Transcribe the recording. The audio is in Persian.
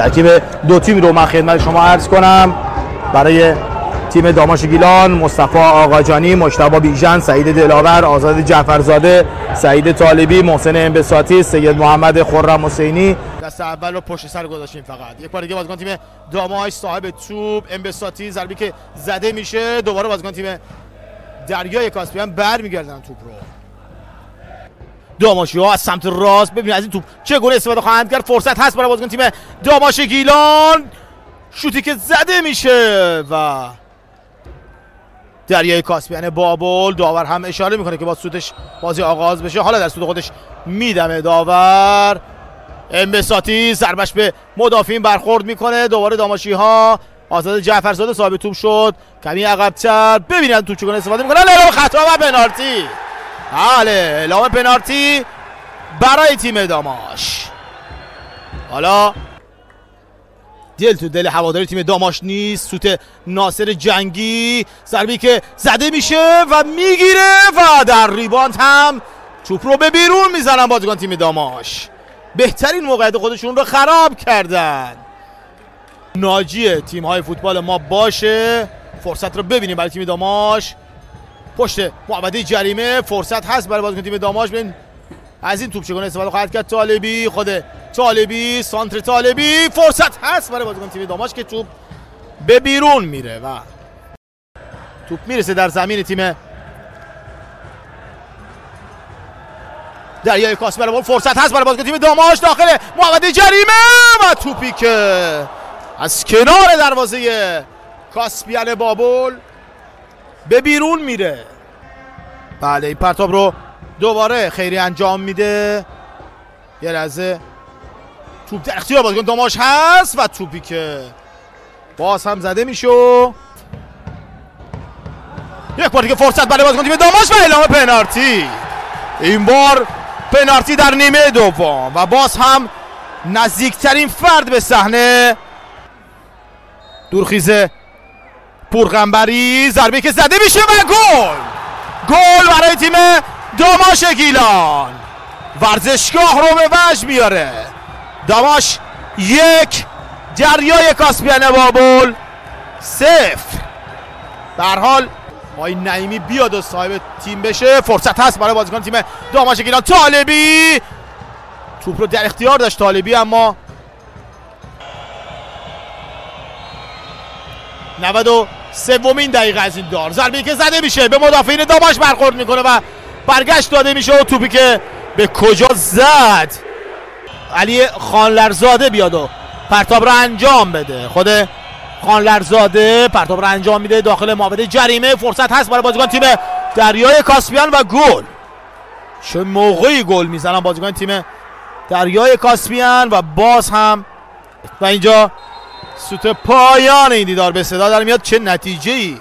ترکیب دو تیم رو من خدمت شما عرض کنم. برای تیم داماش گیلان مصطفی آقاجانی، مجتبی بیژن، سعید دلاور، آزاد جعفرزاده، سعید طالبی، محسن انبساطی، سید محمد خرم حسینی. دست اول رو پشت سر گذاشتیم. فقط یک بار دیگه بازیکن تیم داماش صاحب توپ، انبساطی، ضربی که زده میشه، دوباره بازیکن تیم دریای کاسپیان برمیگردن توپ رو. داماشی‌ها از سمت راست، ببینید از این توپ چگونه استفاده خواهند کرد. فرصت هست برای بازیکن تیم داماش گیلان، شوتی که زده میشه و دریای کاسپیان بابل. داور هم اشاره میکنه که با سودش بازی آغاز بشه. حالا در سود خودش میدمه داور. انبساطی ضربش به مدافعین برخورد میکنه. دوباره داماشی‌ها، آزاد جعفرزاده صاحب توپ شد، کمی عقب‌تر. ببینید توپ چگونه استفاده میکنه. اعلام خطا و پنالتی. بله، اعلام پنالتی برای تیم داماش. حالا دل تو دل هواداری تیم داماش نیست. سوت ناصر جنگی، ضربی که زده میشه و میگیره و در ریباند هم توپ رو به بیرون میزنن بازیکن تیم داماش. بهترین موقعیت خودشون رو خراب کردن. ناجی تیم های فوتبال ما باشه. فرصت رو ببینیم برای تیم داماش. پشت محوطه جریمه فرصت هست برای بازیکن تیم داماش. ببین از این توپ چگونه استفاده خواهد کرد. طالبی، خود طالبی، سانتر طالبی. فرصت هست برای بازیکن تیم داماش که توپ به بیرون میره و توپ میرسه در زمین تیم دریای کاسپیان. فرصت هست برای بازیکن تیم داماش داخل محوطه جریمه و توپی که از کنار دروازه کاسپیان بابل به بیرون میره. بله، این پرتاب رو دوباره خیری انجام میده. یه لحظه توپ در اختیار بازیکن داماش هست و توپی که باز هم زده میشه. یک بار دیگه فرصت برای بازیکن تیم داماش و اعلام پنالتی. این بار پنالتی در نیمه دوم و باز هم نزدیکترین فرد به صحنه دورخیز پورغنبری. ضربه که زده میشه و گل برای تیم داماش گیلان. ورزشگاه رو به وجد میاره. داماش 1، دریای کاسپیان بابل 0. به هر حال آقای نعیمی بیاد و صاحب تیم بشه. فرصت هست برای بازیکن تیم داماش گیلان. طالبی توپ رو در اختیار داشت طالبی، اما 93مین دقیقه از این دار. ضربه‌ای که زده میشه به مدافعین داماش برخورد میکنه و برگشت داده میشه و توپی که به کجا زد. علی خانلرزاده بیاد و پرتاب رو انجام بده. خود خانلرزاده پرتاب رو انجام میده داخل محوطه جریمه. فرصت هست برای بازیکن تیم دریای کاسپیان و گل. چه موقعی گل میزنن بازیکن تیم دریای کاسپیان و باز هم و اینجا سوت پایان این دیدار به صدا در میاد. چه نتیجه‌ای